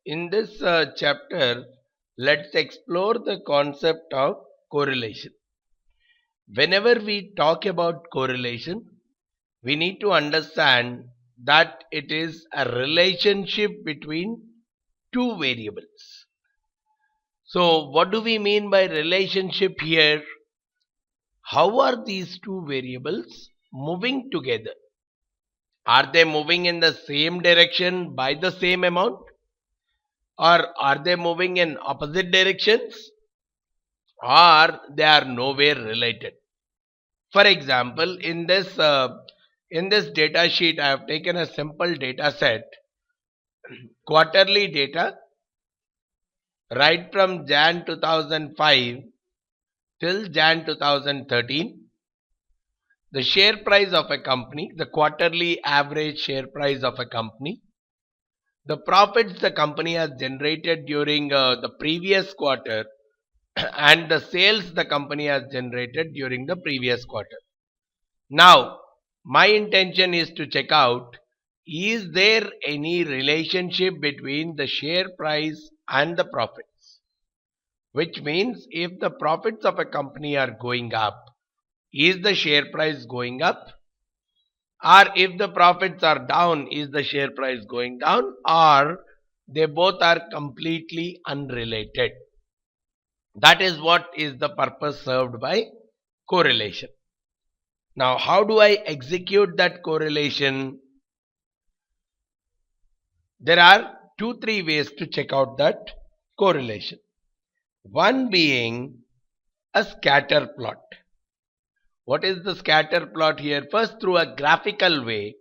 In this chapter, let's explore the concept of correlation. Whenever we talk about correlation, we need to understand that it is a relationship between two variables. So, what do we mean by relationship here? How are these two variables moving together? Are they moving in the same direction by the same amount? Or are they moving in opposite directions? Or they are nowhere related? For example, in this data sheet, I have taken a simple data set, quarterly data, right from Jan 2005 till Jan 2013. The share price of a company, the quarterly average share price of a company, the profits the company has generated during the previous quarter, and the sales the company has generated during the previous quarter. Now, my intention is to check out, is there any relationship between the share price and the profits? Which means if the profits of a company are going up, is the share price going up? Or if the profits are down, is the share price going down? Or they both are completely unrelated? That is what is the purpose served by correlation. Now, how do I execute that correlation? There are 2-3 ways to check out that correlation. One being a scatter plot. What is the scatter plot here? First, through a graphical way,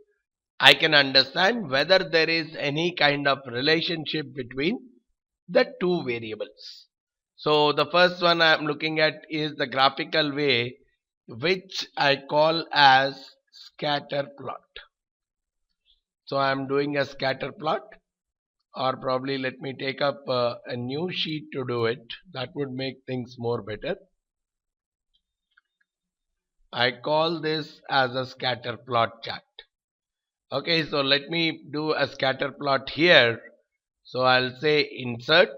I can understand whether there is any kind of relationship between the two variables. So, the first one I am looking at is the graphical way, which I call as scatter plot. So, I am doing a scatter plot, or probably let me take up a new sheet to do it. That would make things more better. I call this as a scatter plot chart. Okay, so let me do a scatter plot here. So I'll say insert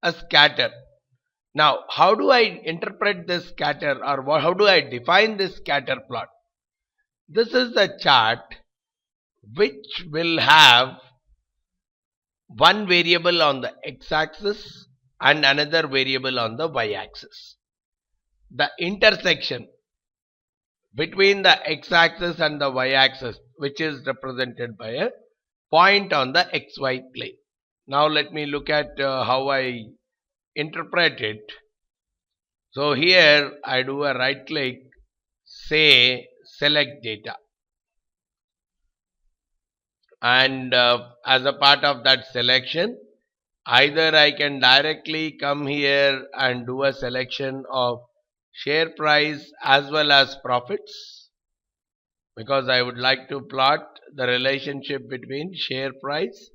a scatter. Now, how do I interpret this scatter, or how do I define this scatter plot? This is a chart which will have one variable on the x-axis and another variable on the y-axis. The intersection between the x-axis and the y-axis, which is represented by a point on the xy plane. Now let me look at how I interpret it. So here I do a right click, say select data, and as a part of that selection, either I can directly come here and do a selection of share price as well as profits, because I would like to plot the relationship between share price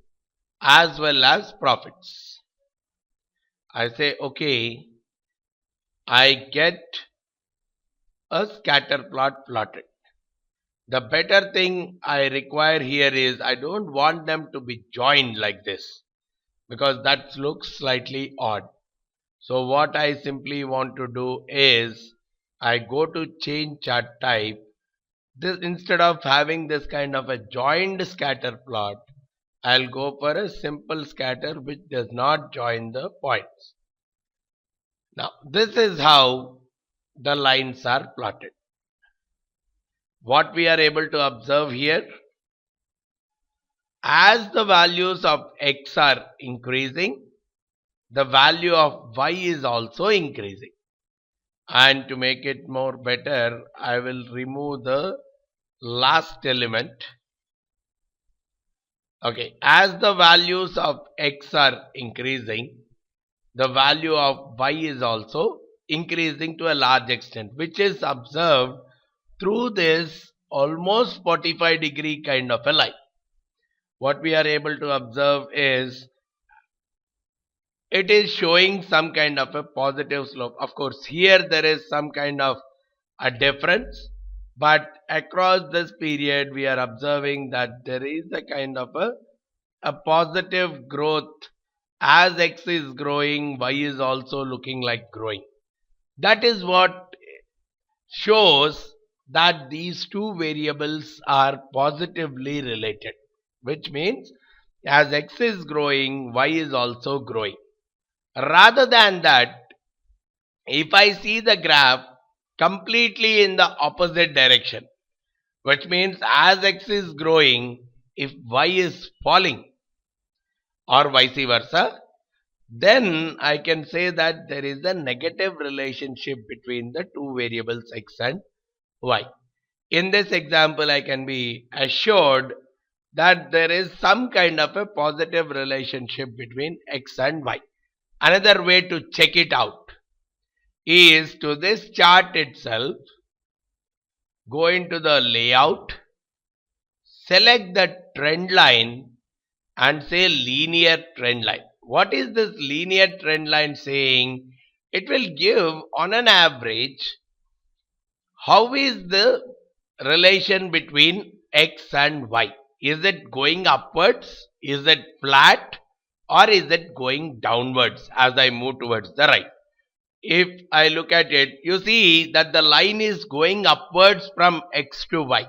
as well as profits. I say okay, I get a scatter plot plotted. The better thing I require here is I don't want them to be joined like this, because that looks slightly odd. So what I simply want to do is I go to change chart type. This, instead of having this kind of a joined scatter plot, I'll go for a simple scatter which does not join the points. Now this is how the lines are plotted. What we are able to observe here, as the values of x are increasing, the value of y is also increasing. And to make it more better, I will remove the last element. Okay, as the values of x are increasing, the value of y is also increasing to a large extent, which is observed through this almost 45-degree kind of a line. What we are able to observe is it is showing some kind of a positive slope. Of course, here there is some kind of a difference, but across this period we are observing that there is a kind of a a positive growth. As x is growing, y is also looking like growing. That is what shows that these two variables are positively related, which means as x is growing, y is also growing. Rather than that, if I see the graph completely in the opposite direction, which means as x is growing, if y is falling or vice versa, then I can say that there is a negative relationship between the two variables x and y. In this example, I can be assured that there is some kind of a positive relationship between x and y. Another way to check it out is to this chart itself, go into the layout, select the trend line and say linear trend line. What is this linear trend line saying? It will give on an average how is the relation between x and y. Is it going upwards? Is it flat? Or is it going downwards as I move towards the right? If I look at it, you see that the line is going upwards from x to y.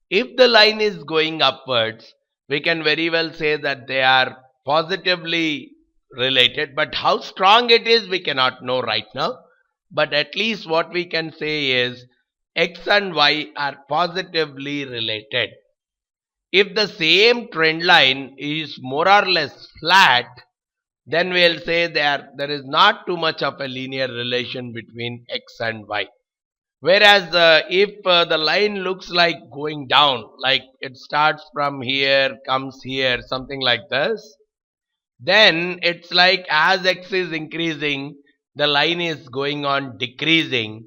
If the line is going upwards, we can very well say that they are positively related, but how strong it is we cannot know right now. But at least what we can say is x and y are positively related. If the same trend line is more or less flat, then we'll say there is not too much of a linear relation between x and y. Whereas if the line looks like going down, like it starts from here, comes here, something like this, then it's like as x is increasing, the line is going on decreasing.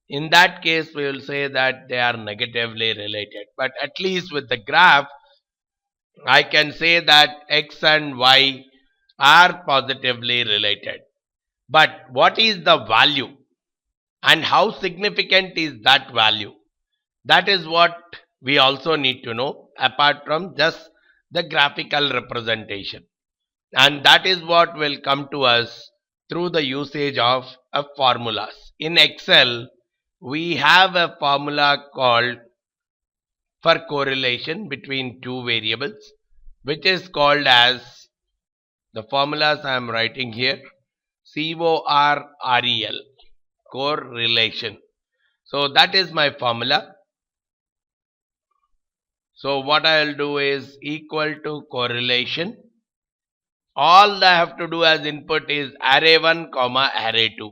In that case, we will say that they are negatively related. But at least with the graph, I can say that x and y are positively related. But what is the value? And how significant is that value? That is what we also need to know apart from just the graphical representation. And that is what will come to us through the usage of formulas. In Excel, we have a formula called for correlation between two variables, which is called as the formulas I am writing here, CORREL, correlation. So that is my formula. So what I will do is equal to correlation. All I have to do as input is array1 comma array2.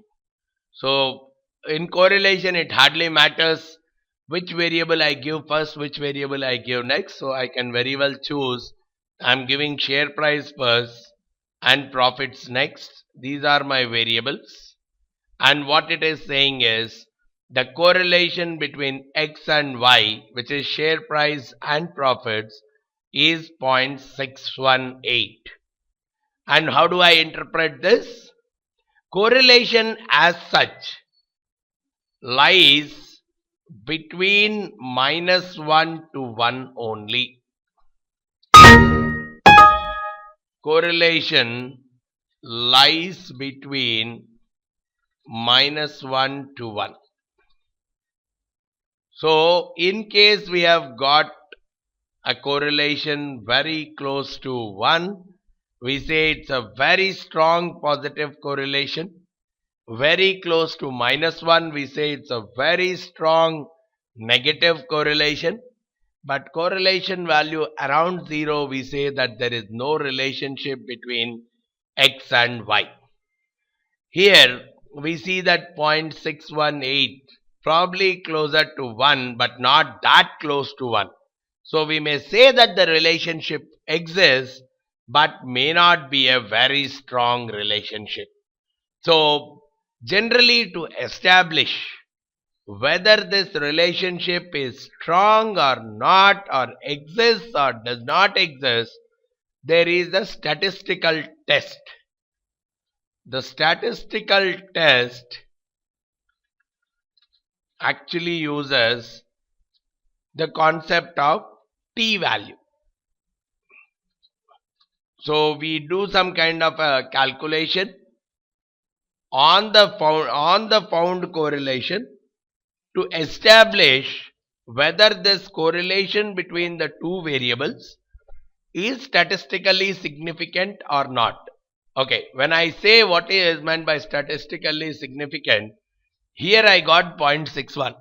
So in correlation it hardly matters which variable I give first, which variable I give next. So I can very well choose I am giving share price first and profits next. These are my variables. And what it is saying is the correlation between x and y, which is share price and profits, is 0.618. And how do I interpret this? Correlation as such lies between -1 to 1 only. Correlation lies between -1 to 1. So in case we have got a correlation very close to 1, we say it's a very strong positive correlation. Very close to -1, we say it's a very strong negative correlation. But correlation value around 0, we say that there is no relationship between x and y. Here we see that 0.618, probably closer to 1, but not that close to 1. So we may say that the relationship exists, but may not be a very strong relationship. So generally, to establish whether this relationship is strong or not, or exists or does not exist, there is a statistical test. The statistical test actually uses the concept of t-value. So we do some kind of a calculation on the found correlation to establish whether this correlation between the two variables is statistically significant or not. Okay, when I say what is meant by statistically significant, here I got 0.61.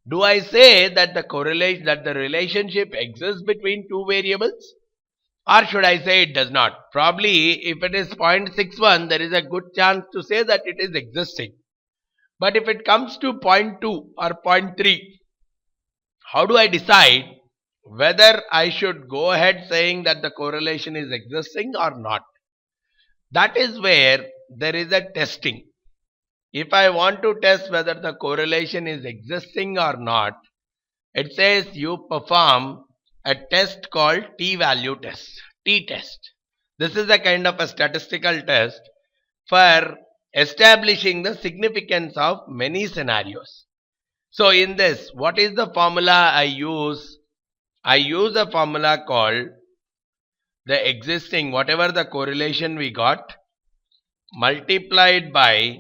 Do I say that the relationship exists between two variables? Or should I say it does not? Probably if it is 0.61, there is a good chance to say that it is existing. But if it comes to 0.2 or 0.3, how do I decide whether I should go ahead saying that the correlation is existing or not? That is where there is a testing. If I want to test whether the correlation is existing or not, it says you perform a test called t-value test, t-test. This is a kind of a statistical test for establishing the significance of many scenarios. So in this, what is the formula I use? I use a formula called the existing, whatever the correlation we got, multiplied by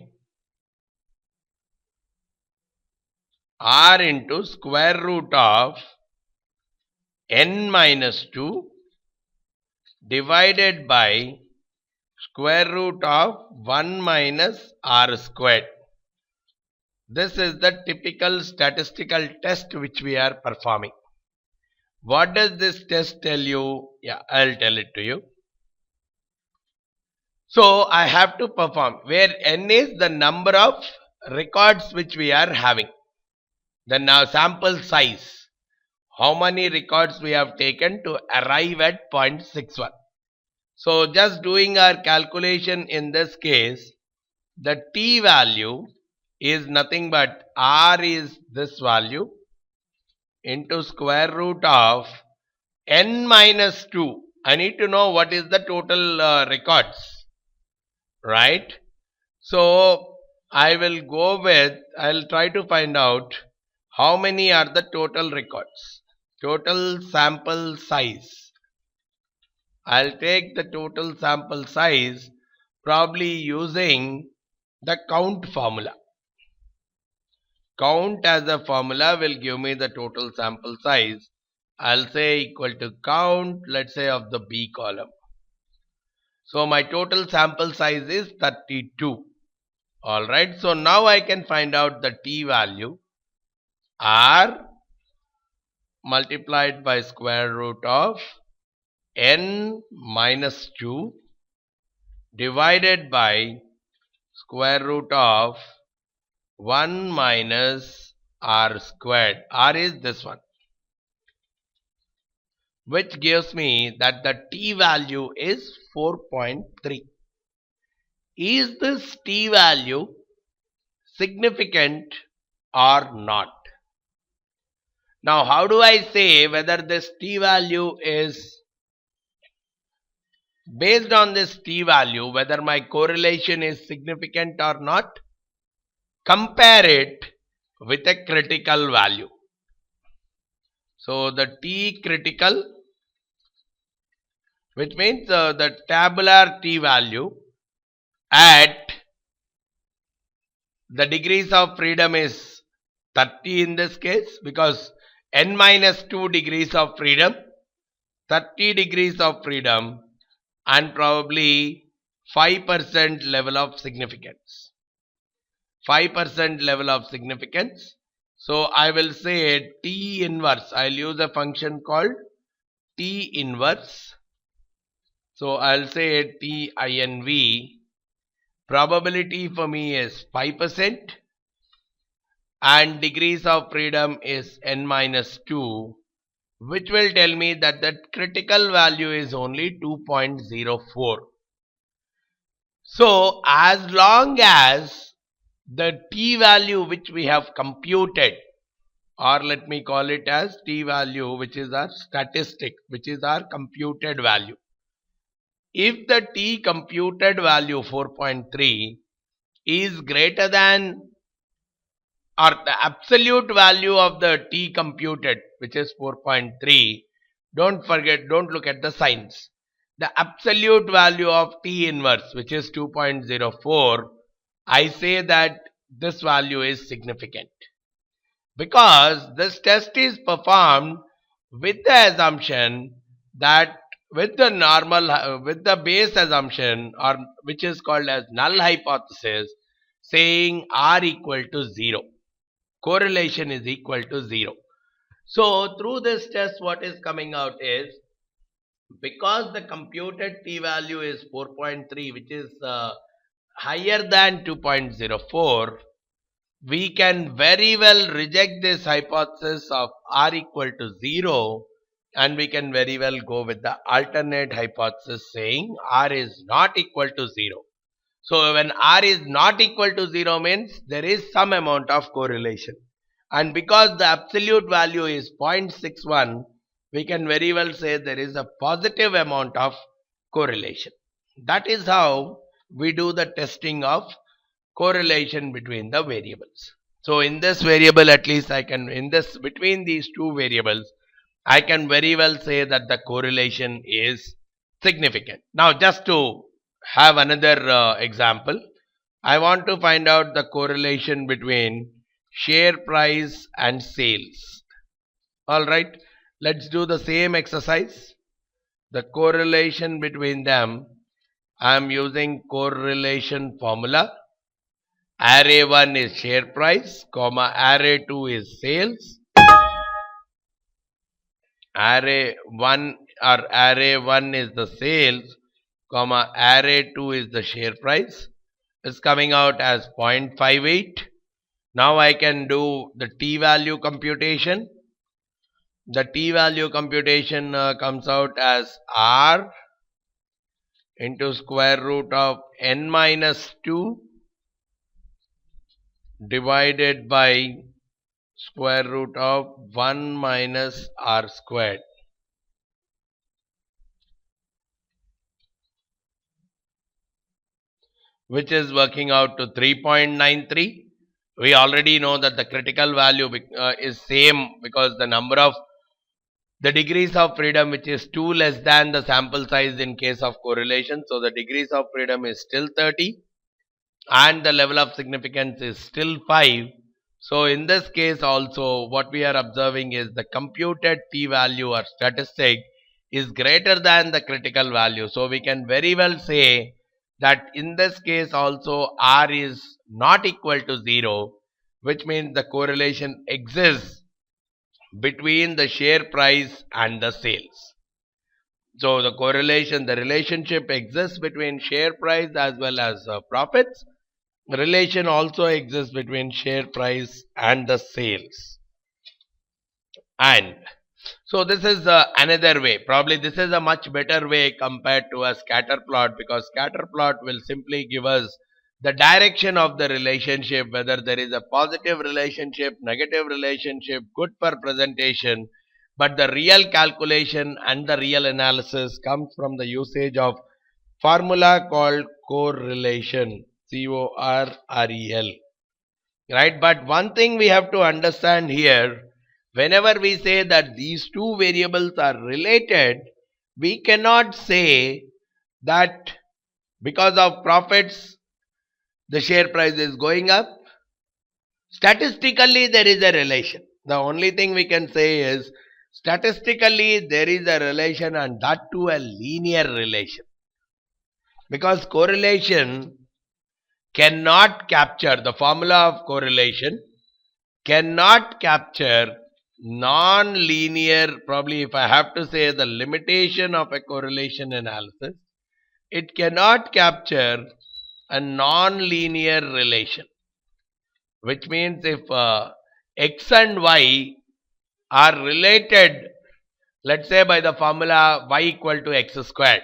r into square root of n minus 2 divided by square root of 1 minus r squared. This is the typical statistical test which we are performing. What does this test tell you? Yeah, I'll tell it to you. So I have to perform where n is the number of records which we are having. The now sample size. How many records we have taken to arrive at 0.61. So just doing our calculation in this case, the t value is nothing but r is this value into square root of n minus 2. I need to know what is the total records, right? So I will go with, I'll try to find out how many are the total records. Total sample size. I'll take the total sample size probably using the count formula. Count as a formula will give me the total sample size. I'll say equal to count, let's say, of the B column. So my total sample size is 32. Alright, so now I can find out the t value. R multiplied by square root of n minus 2 divided by square root of 1 minus r squared. R is this one, which gives me that the t value is 4.3. Is this t value significant or not? Now, how do I say whether this t value is based on this t value, whether my correlation is significant or not? Compare it with a critical value. So the t critical, which means the tabular t value at the degrees of freedom is 30 in this case, because n minus 2 degrees of freedom, 30 degrees of freedom, and probably 5% level of significance. 5% level of significance. So I will say T inverse. I'll use a function called T inverse. So I'll say TINV. Probability for me is 5%. And degrees of freedom is n minus 2. Which will tell me that the critical value is only 2.04. So as long as the t value which we have computed, or let me call it as t value, which is our statistic, which is our computed value. If the t computed value 4.3 is greater than, or the absolute value of the t computed, which is 4.3, don't forget, don't look at the signs. the absolute value of T inverse, which is 2.04, I say that this value is significant, because this test is performed with the assumption that with the base assumption, or which is called as null hypothesis, saying R equal to 0. Correlation is equal to 0. So through this test, what is coming out is, because the computed t value is 4.3, which is higher than 2.04, we can very well reject this hypothesis of R equal to 0, and we can very well go with the alternate hypothesis saying R is not equal to 0. So when R is not equal to 0 means there is some amount of correlation. And because the absolute value is 0.61, we can very well say there is a positive amount of correlation. That is how we do the testing of correlation between the variables. So in this variable, at least between these two variables, I can very well say that the correlation is significant. Now just to have another example, I want to find out the correlation between share price and sales. Alright, let's do the same exercise. The correlation between them, I am using correlation formula. Array 1 is share price, comma, array 2 is sales. Array 1 is the sales, comma, array 2 is the share price. Is coming out as 0.58. Now I can do the t value computation. The t value computation comes out as R into square root of n minus 2 divided by square root of 1 minus R squared. Which is working out to 3.93. We already know that the critical value is same, because the number of the degrees of freedom, which is 2 less than the sample size in case of correlation. So the degrees of freedom is still 30 and the level of significance is still 5. So in this case also, what we are observing is the computed t value or statistic is greater than the critical value. So we can very well say that in this case also R is not equal to 0, which means the correlation exists between the share price and the sales. So the relationship exists between share price as well as profits. The relation also exists between share price and the sales. And so this is another way. Probably this is a much better way compared to a scatter plot, because scatter plot will simply give us the direction of the relationship, whether there is a positive relationship, negative relationship, good for presentation. But the real calculation and the real analysis comes from the usage of formula called correlation. C-O-R-R-E-L. Right? But one thing we have to understand here, whenever we say that these two variables are related, we cannot say that because of profits, the share price is going up. Statistically, there is a relation. The only thing we can say is, statistically, there is a relation, and that too a linear relation. Because correlation cannot capture, the formula of correlation cannot capture non-linear, probably if I have to say the limitation of a correlation analysis, it cannot capture a non-linear relation. Which means if x and y are related, let's say by the formula y equal to x squared,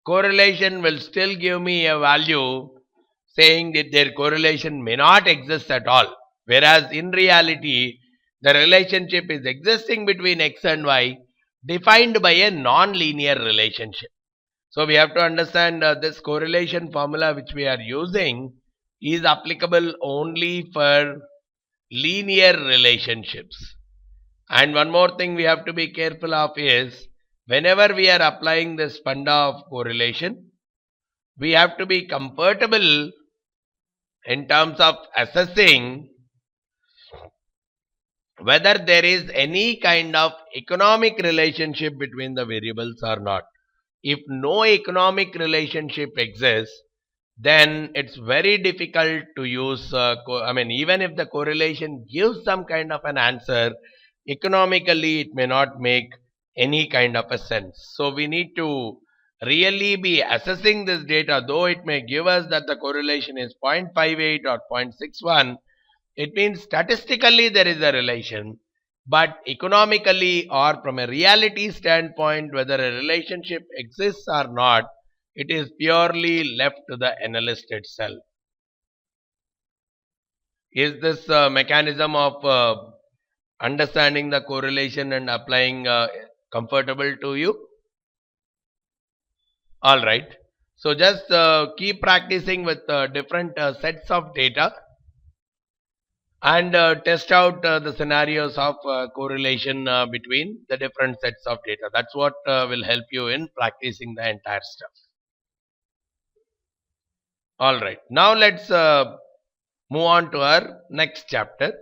correlation will still give me a value saying that their correlation may not exist at all. Whereas in reality, the relationship is existing between x and y, defined by a non-linear relationship. So we have to understand this correlation formula which we are using is applicable only for linear relationships. And one more thing we have to be careful of is, whenever we are applying this funda of correlation, we have to be comfortable in terms of assessing whether there is any kind of economic relationship between the variables or not. If no economic relationship exists, then it's very difficult to use, even if the correlation gives some kind of an answer, economically it may not make any kind of a sense. So we need to really be assessing this data, though it may give us that the correlation is 0.58 or 0.61. It means statistically there is a relation, but economically or from a reality standpoint, whether a relationship exists or not, it is purely left to the analyst itself. Is this mechanism of understanding the correlation and applying comfortable to you? All right. So just keep practicing with different sets of data and test out the scenarios of correlation between the different sets of data. That's what will help you in practicing the entire stuff. All right. Now let's move on to our next chapter.